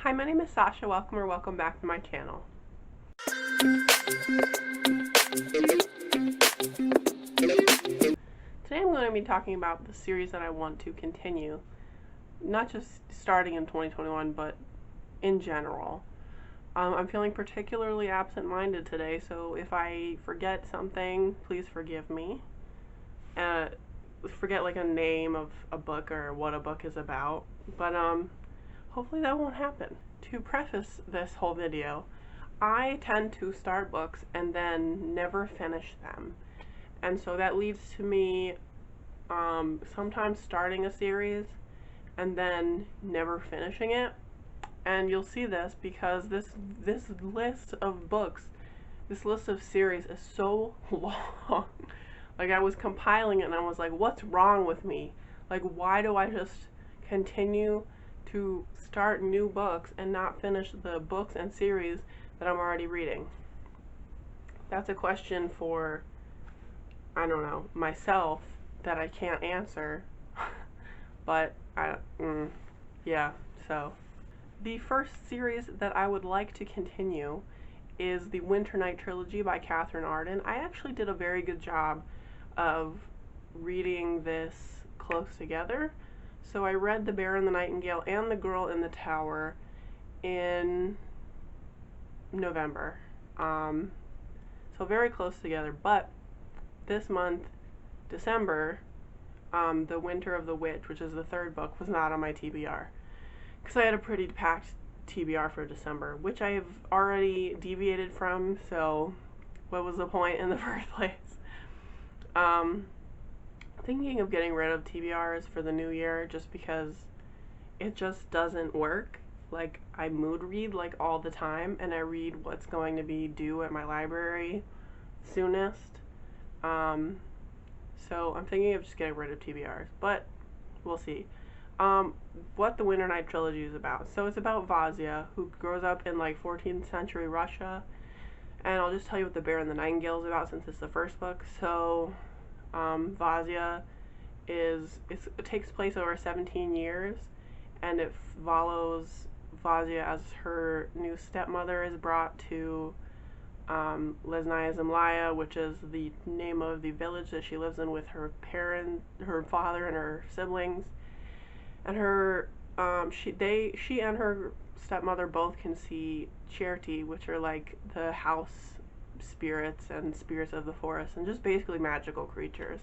Hi, my name is Sasha. Welcome back to my channel. Today I'm going to be talking about the series that I want to continue, not just starting in 2021, but in general. I'm feeling particularly absent-minded today, so if I forget something, please forgive me. Forget like a name of a book or what a book is about, but hopefully that won't happen. To preface this whole video, I tend to start books and then never finish them. And so that leads to me sometimes starting a series and then never finishing it. And you'll see this because this list of books, this list of series is so long. Like, I was compiling it and I was like, what's wrong with me? Like, why do I just continue to start new books and not finish the books and series that I'm already reading? That's a question for, I don't know, myself that I can't answer. But, yeah, so. The first series that I would like to continue is the Winter Night Trilogy by Catherine Arden. I actually did a very good job of reading this close together. So I read The Bear and the Nightingale and The Girl in the Tower in November. So very close together. But this month, December, The Winter of the Witch, which is the third book, was not on my TBR. Because I had a pretty packed TBR for December, which I have already deviated from, so what was the point in the first place? Thinking of getting rid of TBRs for the new year just because it just doesn't work. Like, I mood read like all the time, and I read what's going to be due at my library soonest. So I'm thinking of just getting rid of TBRs, but we'll see. What the Winter Night Trilogy is about. So it's about Vazia, who grows up in like 14th century Russia, and I'll just tell you what The Bear and the Nightingale is about since it's the first book. So Vazia it takes place over 17 years, and it follows Vazia as her new stepmother is brought to Lesnaya Zemlya, which is the name of the village that she lives in with her father and her siblings. And she and her stepmother both can see Charity, which are like the house spirits and spirits of the forest, and just basically magical creatures.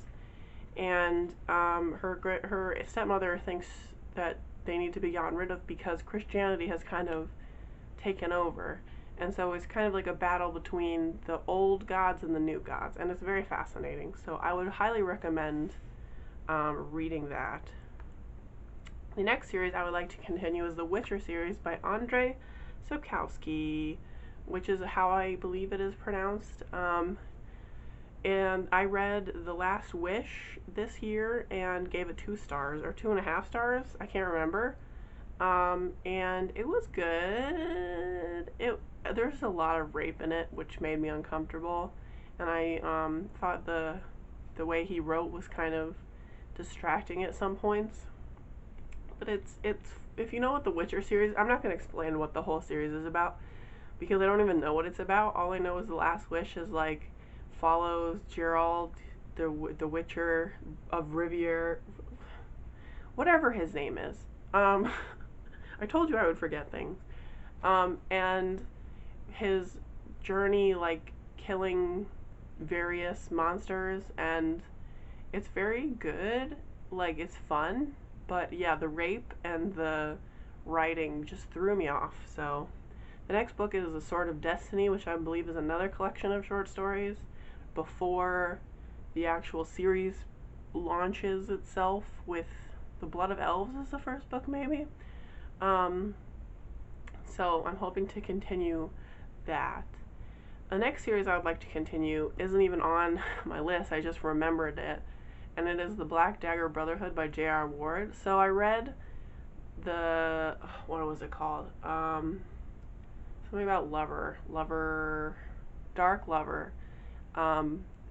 And her stepmother thinks that they need to be gotten rid of because Christianity has kind of taken over. And so it's kind of like a battle between the old gods and the new gods, and it's very fascinating. So I would highly recommend reading that. The next series I would like to continue is the Witcher series by Andrzej Sapkowski, which is how I believe it is pronounced. And I read The Last Wish this year and gave it 2 stars, or 2.5 stars, I can't remember. And it was good. There's a lot of rape in it, which made me uncomfortable, and I thought the way he wrote was kind of distracting at some points. But it's if you know what the Witcher series, I'm not going to explain what the whole series is about because I don't even know what it's about. All I know is The Last Wish is like follows Geralt, the Witcher of Riviera, whatever his name is. I told you I would forget things. And his journey, like killing various monsters, and it's very good. Like, it's fun. But yeah, the rape and the writing just threw me off. So the next book is The Sword of Destiny, which I believe is another collection of short stories before the actual series launches itself with The Blood of Elves is the first book, maybe. So I'm hoping to continue that. The next series I would like to continue isn't even on my list, I just remembered it. And it is The Black Dagger Brotherhood by J.R. Ward. So I read what was it called? Something about Dark Lover,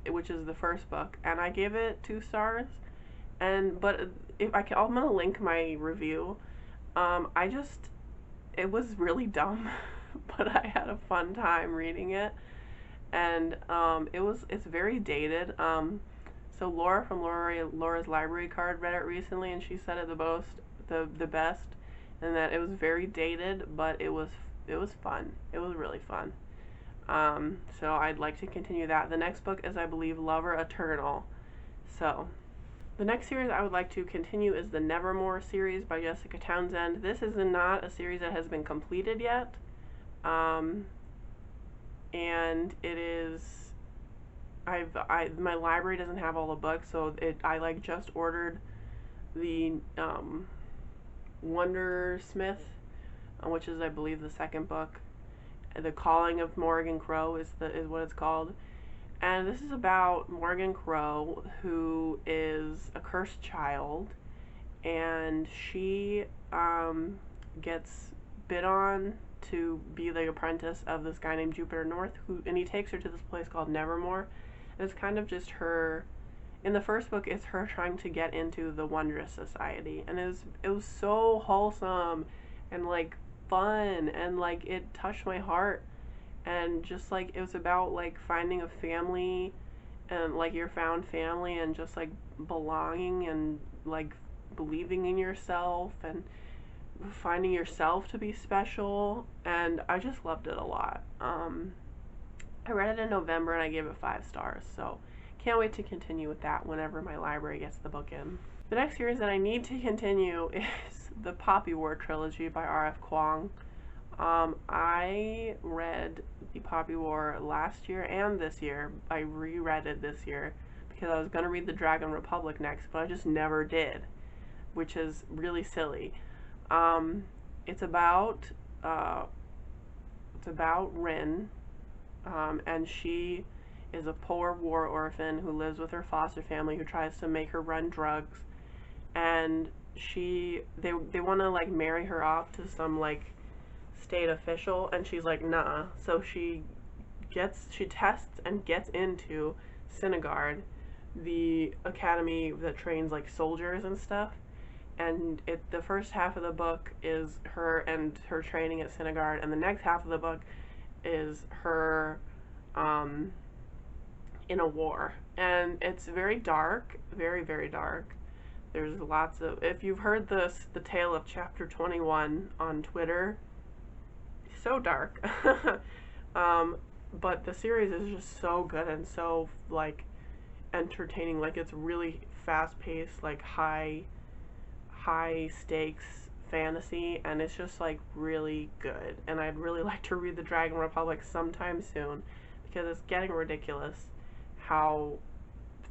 which is the first book, and I gave it 2 stars. But I'm gonna link my review. I just it was really dumb, but I had a fun time reading it. And it's very dated. So Laura from Laura's Library Card read it recently, and she said it the best, and that it was very dated, but it was fun. It was really fun. So I'd like to continue that. The next book is, I believe, Lover Eternal. So the next series I would like to continue is the Nevermore series by Jessica Townsend. This is not a series that has been completed yet. And it is, my library doesn't have all the books, so I like just ordered the Wondersmith, which is, I believe, the second book. The Calling of Morgan Crow is what it's called. And this is about Morgan Crow, who is a cursed child, and she gets bid on to be the apprentice of this guy named Jupiter North, and he takes her to this place called Nevermore. And it's kind of just her, in the first book, it's her trying to get into the Wondrous Society, and it was so wholesome and like fun, and like it touched my heart, and just like it was about like finding a family and like your found family, and just like belonging, and like believing in yourself, and finding yourself to be special. And I just loved it a lot. I read it in November and I gave it 5 stars, so can't wait to continue with that whenever my library gets the book in. The next series that I need to continue is the Poppy War trilogy by R.F. Kuang. I read the Poppy War last year and this year. I reread it this year because I was going to read the Dragon Republic next, but I just never did, which is really silly. It's about Rin, and she is a poor war orphan who lives with her foster family, who tries to make her run drugs, and they want to like marry her off to some like state official, and she's like, nah. So she tests and gets into Synagard, the academy that trains like soldiers and stuff. And the first half of the book is her training at Synagard, and the next half of the book is her in a war. And it's very dark, very, very dark. There's lots of, if you've heard the tale of Chapter 21 on Twitter, so dark. But the series is just so good and so like entertaining. Like it's really fast-paced, like high stakes fantasy, and it's just like really good. And I'd really like to read the Dragon Republic sometime soon, because it's getting ridiculous how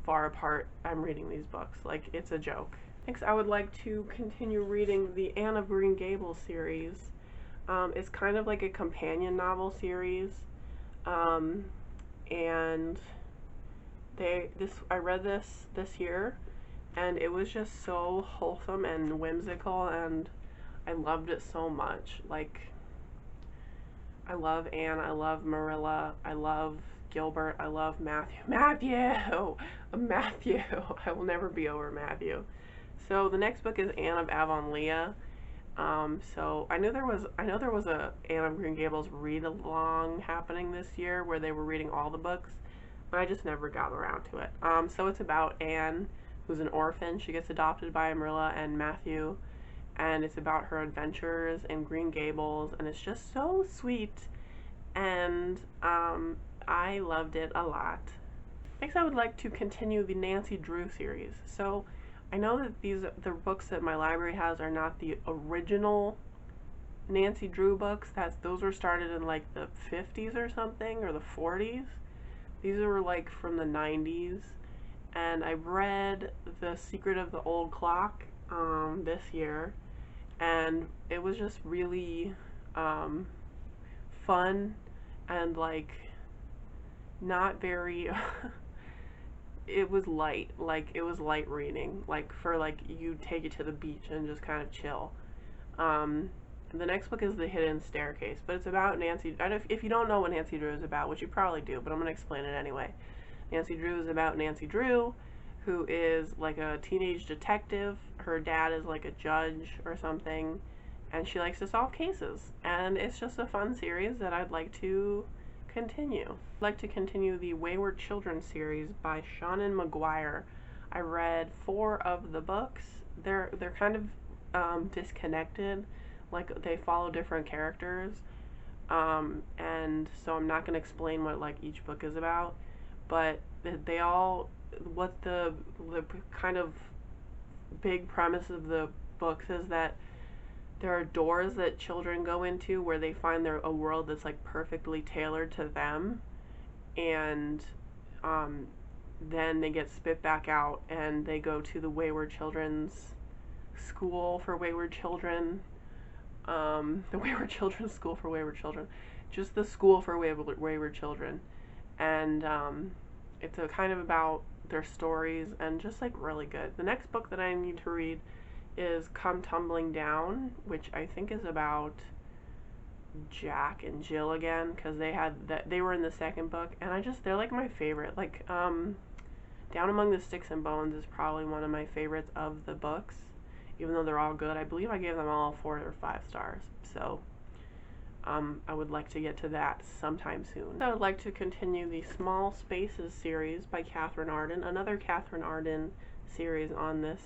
far apart I'm reading these books. Like, it's a joke. Next, I would like to continue reading the Anne of Green Gables series. It's kind of like a companion novel series, and I read this year, and it was just so wholesome and whimsical, and I loved it so much. Like, I love Anne, I love Marilla, I love Gilbert, I love Matthew. Matthew! I will never be over Matthew. So the next book is Anne of Avonlea. So I know there was a Anne of Green Gables read-along happening this year where they were reading all the books, but I just never got around to it. So it's about Anne, who's an orphan. She gets adopted by Marilla and Matthew, and it's about her adventures in Green Gables, and it's just so sweet, and I loved it a lot. Next, I would like to continue the Nancy Drew series. So I know that the books that my library has are not the original Nancy Drew books. Those were started in like the 50s or something, or the 40s. These were like from the 90s. And I read The Secret of the Old Clock this year, and it was just really fun, and like not very it was light reading, like for like you take it to the beach and just kind of chill. The next book is The Hidden Staircase, but it's about Nancy. If you don't know what Nancy Drew is about, which you probably do, but I'm going to explain it anyway. Nancy Drew is about Nancy Drew, who is like a teenage detective. Her dad is like a judge or something, and she likes to solve cases, and it's just a fun series that I'd like to continue. I'd like to continue the Wayward Children series by Seanan McGuire. I read 4 of the books. They're kind of disconnected, like they follow different characters, and so I'm not going to explain what like each book is about, but they all, what the kind of big premise of the books is that there are doors that children go into where they find a world that's like perfectly tailored to them, and then they get spit back out and they go to the Wayward Children's School for Wayward Children, the Wayward Children's School for Wayward Children, just the School for Wayward Children, and it's a kind of about their stories and just like really good. The next book that I need to read is Come Tumbling Down, which I think is about Jack and Jill again, because they were in the second book, and they're like my favorite. Like Down Among the Sticks and Bones is probably one of my favorites of the books, even though they're all good. I believe I gave them all 4 or 5 stars, so I would like to get to that sometime soon. I would like to continue the Small Spaces series by Catherine Arden, another Catherine Arden series on this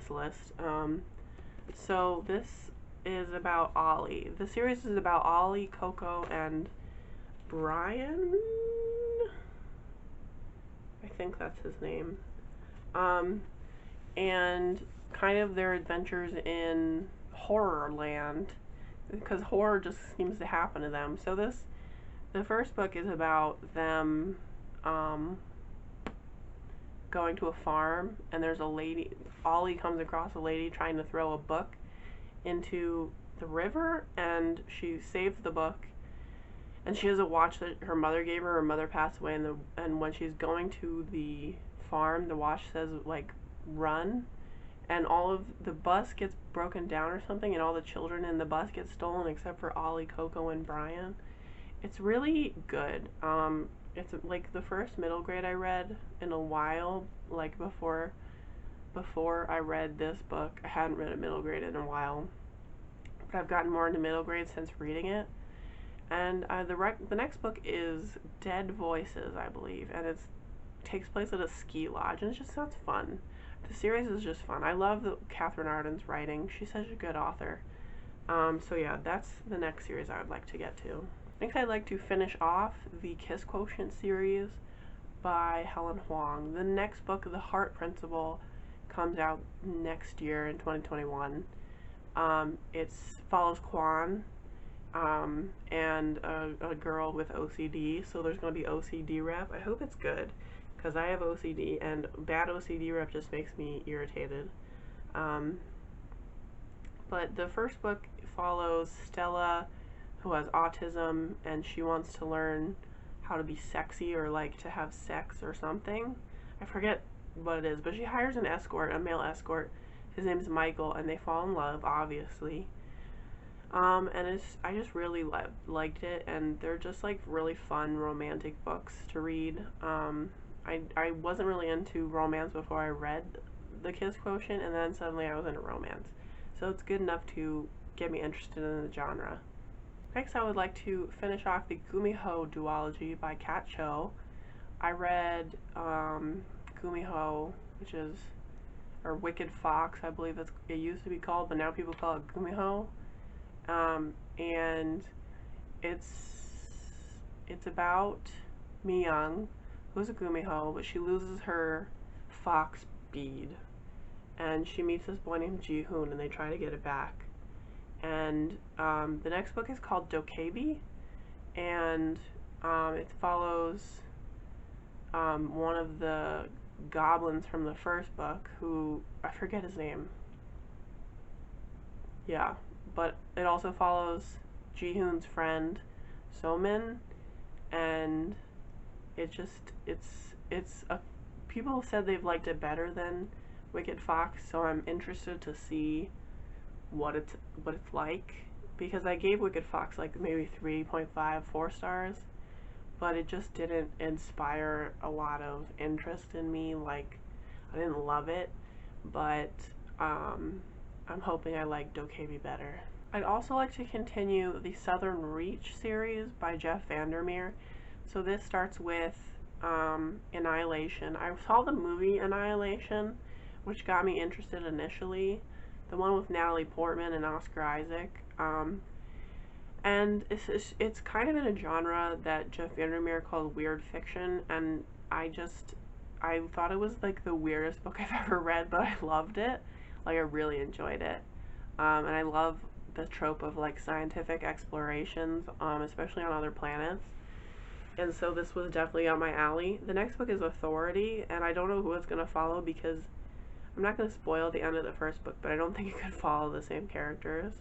list. So this is about Ollie. The series is about Ollie, Coco, and Brian. I think that's his name. And kind of their adventures in horror land, because horror just seems to happen to them. So the first book is about them going to a farm, and there's a lady, Ollie comes across a lady trying to throw a book into the river, and she saves the book, and she has a watch that her mother gave her. Her mother passed away, and when she's going to the farm, the watch says like run, and all of the bus gets broken down or something, and all the children in the bus get stolen except for Ollie, Coco, and Brian. It's really good. It's like the first middle grade I read in a while, like before I read this book. I hadn't read a middle grade in a while, but I've gotten more into middle grade since reading it. And the next book is Dead Voices, I believe, and it takes place at a ski lodge, and it just sounds fun. The series is just fun. I love Catherine Arden's writing. She's such a good author. So yeah, that's the next series I would like to get to. Next, I'd like to finish off the Kiss Quotient series by Helen Huang. The next book, The Heart Principle, comes out next year in 2021. It follows Kwan and a girl with OCD, so there's going to be OCD rep. I hope it's good, because I have OCD, and bad OCD rep just makes me irritated. But the first book follows Stella, who has autism, and she wants to learn how to be sexy, or like to have sex or something. I forget what it is, but she hires an escort, a male escort. His name's Michael, and they fall in love, obviously. And I just really liked it, and they're just like really fun romantic books to read. I wasn't really into romance before I read The Kiss Quotient, and then suddenly I was into romance. So it's good enough to get me interested in the genre. Next, I would like to finish off the Gumiho duology by Kat Cho. I read Gumiho, which is, or Wicked Fox, I believe it used to be called, but now people call it Gumiho. And it's about Mi-young, who's a Gumiho, but she loses her fox bead, and she meets this boy named Ji-hoon, and they try to get it back. And the next book is called Dokebi, and it follows one of the goblins from the first book, who, I forget his name. Yeah, but it also follows Ji-hoon's friend, So-min, and people said they've liked it better than Wicked Fox, so I'm interested to see what it's like, because I gave Wicked Fox like maybe 3.5, 4 stars, but it just didn't inspire a lot of interest in me. Like, I didn't love it, but I'm I'm hoping I like Dokebi better. I'd also like to continue the Southern Reach series by Jeff Vandermeer. So this starts with Annihilation. I saw the movie Annihilation, which got me interested initially. The one with Natalie Portman and Oscar Isaac. And it's kind of in a genre that Jeff Vandermeer called weird fiction, and I thought it was like the weirdest book I've ever read, but I loved it. Like, I really enjoyed it. And I love the trope of like scientific explorations, especially on other planets. And so this was definitely on my alley. The next book is Authority, and I don't know who it's going to follow because I'm not going to spoil the end of the first book, but I don't think it could follow the same characters.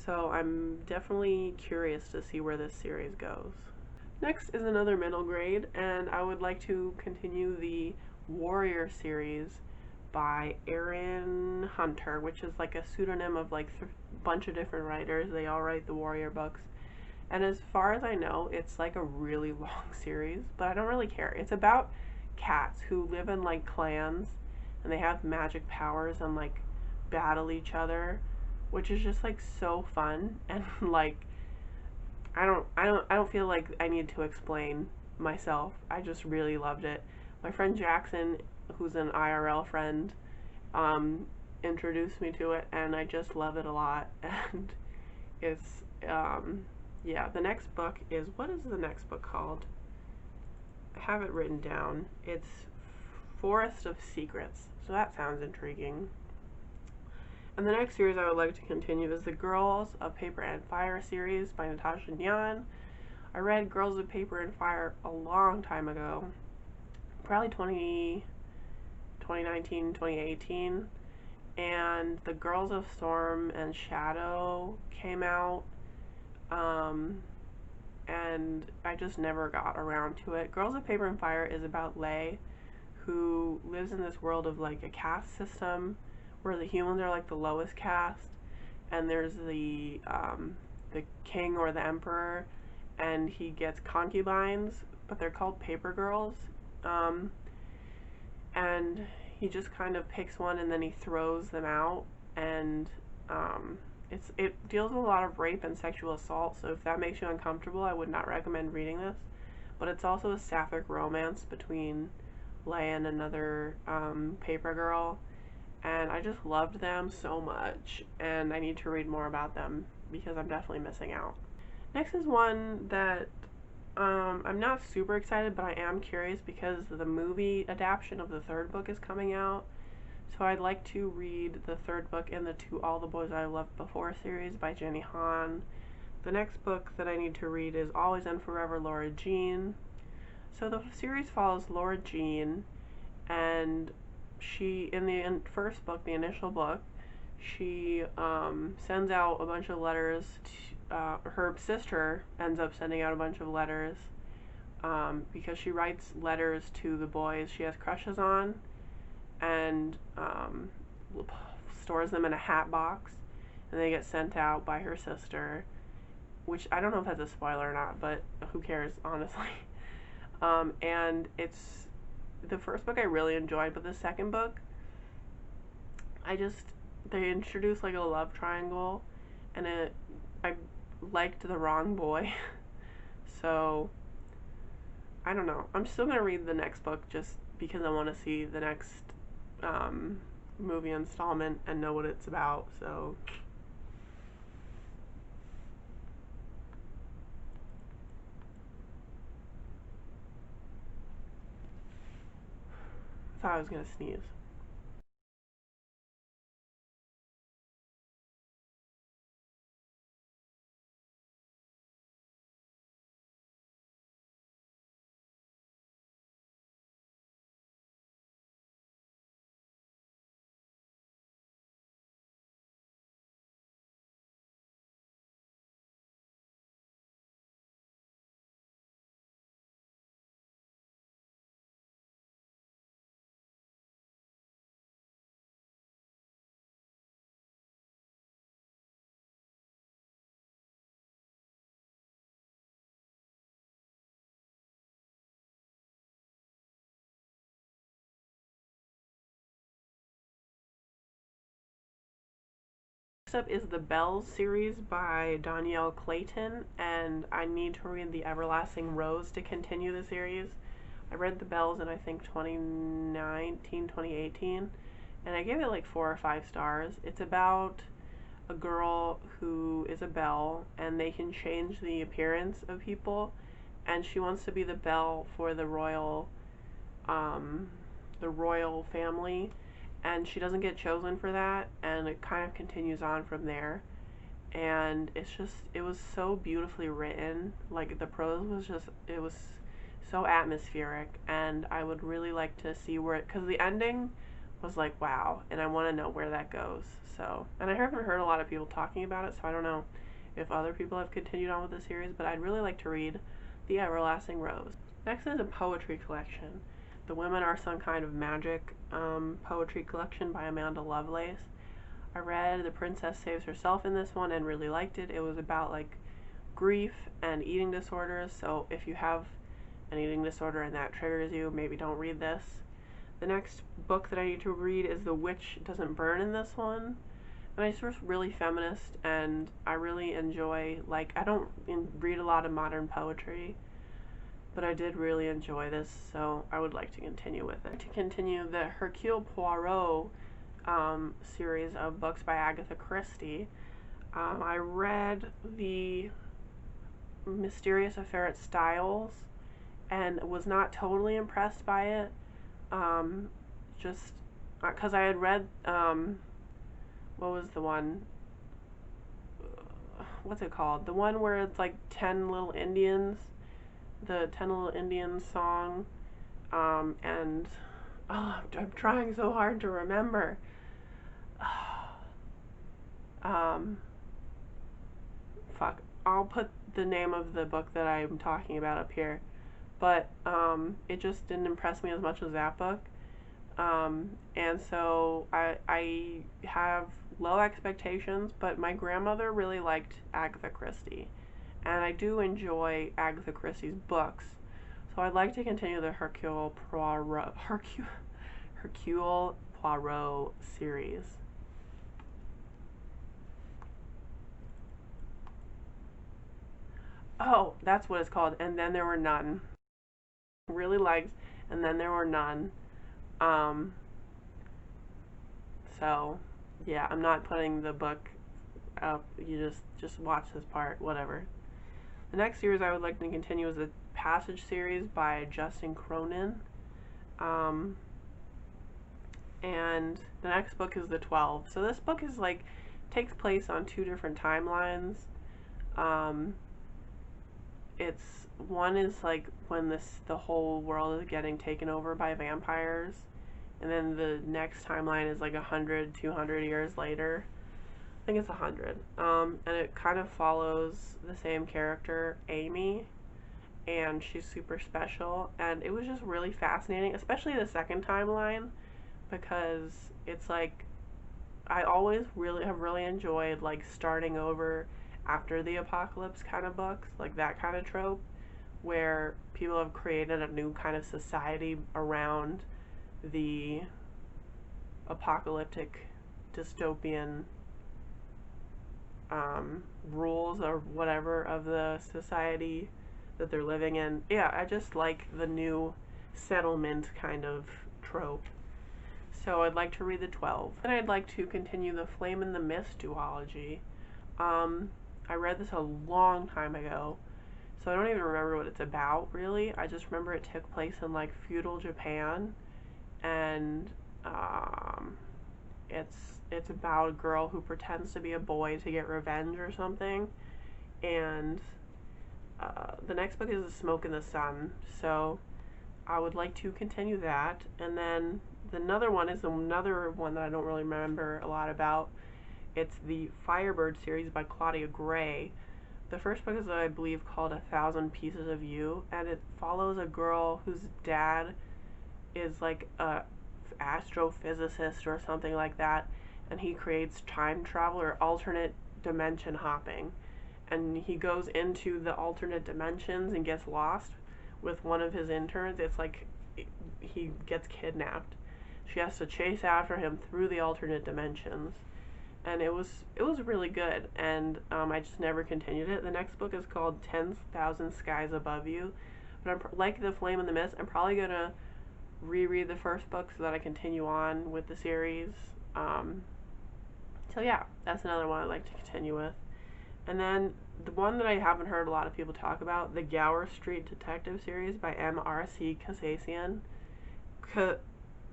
So I'm definitely curious to see where this series goes. Next is another middle grade, and I would like to continue the Warrior series by Aaron Hunter, which is like a pseudonym of like a bunch of different writers. They all write the Warrior books. And as far as I know, it's like a really long series, but I don't really care. It's about cats who live in like clans, and they have magic powers and like battle each other, which is just like so fun. And like I don't feel like I need to explain myself. I just really loved it. My friend Jackson, who's an IRL friend, introduced me to it, and I just love it a lot. And it's yeah, the next book is, what is the next book called? I have it written down. It's Forest of Secrets. So that sounds intriguing. And the next series I would like to continue is the Girls of Paper and Fire series by Natasha Nyan. I read Girls of Paper and Fire a long time ago, probably 2019, 2018, and the Girls of Storm and Shadow came out, and I just never got around to it. Girls of Paper and Fire is about Lei, who lives in this world of like a caste system where the humans are like the lowest caste, and there's the king or the emperor, and he gets concubines, but they're called paper girls, and he just kind of picks one and then he throws them out, and it deals with a lot of rape and sexual assault, so if that makes you uncomfortable, I would not recommend reading this. But it's also a sapphic romance between Lei and another paper girl, and I just loved them so much, and I need to read more about them because I'm definitely missing out. Next is one that I'm not super excited, but I am curious because the movie adaptation of the third book is coming out. So I'd like to read the third book in the To All the Boys I Loved Before series by Jenny Han. The next book that I need to read is Always and Forever Laura Jean. So the series follows Laura Jean, and she, in the first book, the initial book, she sends out a bunch of letters to, her sister ends up sending out a bunch of letters because she writes letters to the boys she has crushes on, and stores them in a hat box, and they get sent out by her sister, which I don't know if that's a spoiler or not, but who cares, honestly. And it's, the first book I really enjoyed, but the second book, they introduced like a love triangle, and I liked the wrong boy. So I don't know. I'm still gonna read the next book just because I want to see the next movie installment and know what it's about. So I thought I was gonna sneeze. Next up is the Bells series by Danielle Clayton, and I need to read The Everlasting Rose to continue the series. I read The Bells in I think 2019, 2018, and I gave it like 4 or 5 stars. It's about a girl who is a belle, and they can change the appearance of people, and she wants to be the belle for the royal family, and she doesn't get chosen for that, and it kind of continues on from there. And it was so beautifully written. Like, the prose was it was so atmospheric, and I would really like to see because the ending was like, wow, and I want to know where that goes. So, and I haven't heard a lot of people talking about it, so I don't know if other people have continued on with the series, but I'd really like to read The Everlasting Rose. Next is a poetry collection. The Women Are Some Kind of Magic poetry collection by Amanda Lovelace. I read The Princess Saves Herself in this one and really liked it. It was about like grief and eating disorders, so if you have an eating disorder and that triggers you, maybe don't read this. The next book that I need to read is The Witch Doesn't Burn in this one. And it's just really feminist, and I really enjoy, like, I don't read a lot of modern poetry, but I did really enjoy this, so I would like to continue with it. To continue, the Hercule Poirot series of books by Agatha Christie. I read The Mysterious Affair at Styles and was not totally impressed by it. Just because I had read, what was the one? What's it called? The one where it's like 10 Little Indians, the 10 Little Indians song, and I'm trying so hard to remember. Fuck. I'll put the name of the book that I'm talking about up here. But it just didn't impress me as much as that book. And so I have low expectations, but my grandmother really liked Agatha Christie. And I do enjoy Agatha Christie's books. So I'd like to continue the Hercule Poirot series. Oh, that's what it's called. And Then There Were None. Really liked And Then There Were None. So yeah, I'm not putting the book up. You just watch this part, whatever. The next series I would like to continue is the Passage series by Justin Cronin. And the next book is The 12. So this book is like, takes place on 2 different timelines. One is like when the whole world is getting taken over by vampires, and then the next timeline is like 100, 200 years later. I think it's 100. And it kind of follows the same character, Amy, and she's super special, and it was just really fascinating, especially the second timeline, because it's like, I always have really enjoyed like starting over after the apocalypse kind of books, like that kind of trope, where people have created a new kind of society around the apocalyptic dystopian rules or whatever of the society that they're living in. Yeah, I just like the new settlement kind of trope. So I'd like to read The 12. And I'd like to continue the Flame and the Mist duology. I read this a long time ago, so I don't even remember what it's about, really. I just remember it took place in, like, feudal Japan, and it's about a girl who pretends to be a boy to get revenge or something, and the next book is The Smoke in the Sun, so I would like to continue that. And then another one is another one that I don't really remember a lot about. It's the Firebird series by Claudia Gray. The first book is, I believe, called 1,000 Pieces of You, and it follows a girl whose dad is like a astrophysicist or something like that, and he creates time travel or alternate dimension hopping, and he goes into the alternate dimensions and gets lost with one of his interns. It's like he gets kidnapped. She has to chase after him through the alternate dimensions, and it was really good, and I just never continued it. The next book is called 10,000 Skies Above You, but like The Flame and the Mist, I'm probably gonna reread the first book so that I continue on with the series. So yeah, that's another one I'd like to continue with. And then the one that I haven't heard a lot of people talk about, the Gower Street Detective series by M.R.C. Kassasian.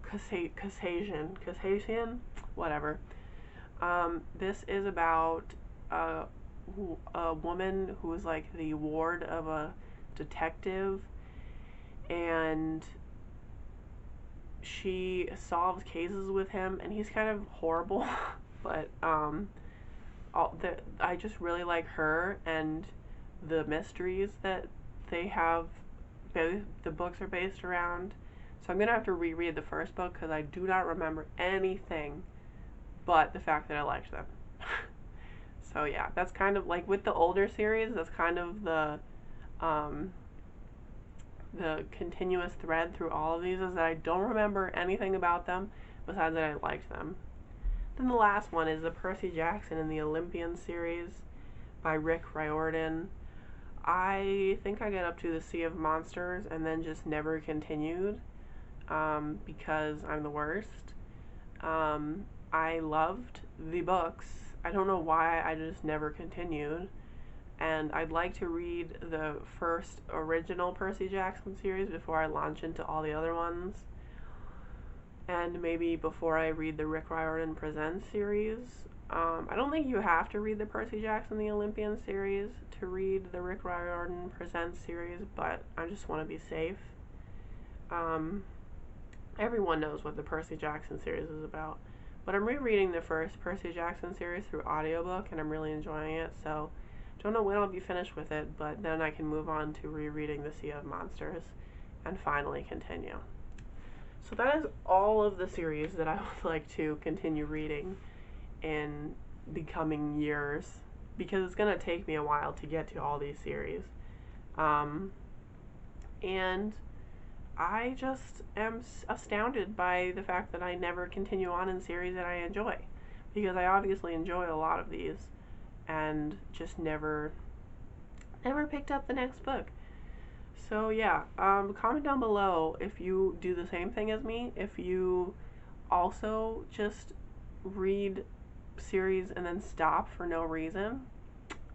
Kassasian? Whatever. This is about a woman who is like the ward of a detective, and she solves cases with him, and he's kind of horrible, but I just really like her and the mysteries that they have. Both the books are based around. So I'm gonna have to reread the first book because I do not remember anything but the fact that I liked them. So yeah, that's kind of like with the older series. That's kind of the continuous thread through all of these is that I don't remember anything about them besides that I liked them. Then the last one is the Percy Jackson and the Olympian series by Rick Riordan. I think I got up to the Sea of Monsters and then just never continued because I'm the worst. I loved the books. I don't know why I just never continued. And I'd like to read the first original Percy Jackson series before I launch into all the other ones. And maybe before I read the Rick Riordan Presents series. I don't think you have to read the Percy Jackson the Olympian series to read the Rick Riordan Presents series, but I just want to be safe. Everyone knows what the Percy Jackson series is about, but I'm rereading the first Percy Jackson series through audiobook, and I'm really enjoying it, so don't know when I'll be finished with it, but then I can move on to rereading the Sea of Monsters and finally continue. So that is all of the series that I would like to continue reading in the coming years, because it's going to take me a while to get to all these series. And I just am astounded by the fact that I never continue on in series that I enjoy, because I obviously enjoy a lot of these and just never picked up the next book. So yeah, comment down below if you do the same thing as me, if you also just read series and then stop for no reason,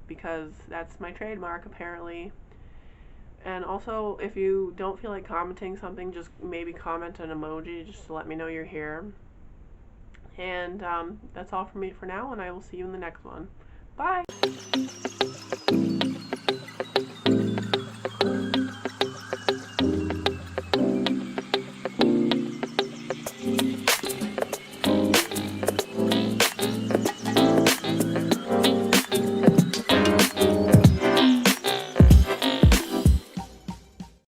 because that's my trademark apparently. And also, if you don't feel like commenting something, just maybe comment an emoji just to let me know you're here. And that's all from me for now, and I will see you in the next one. Bye!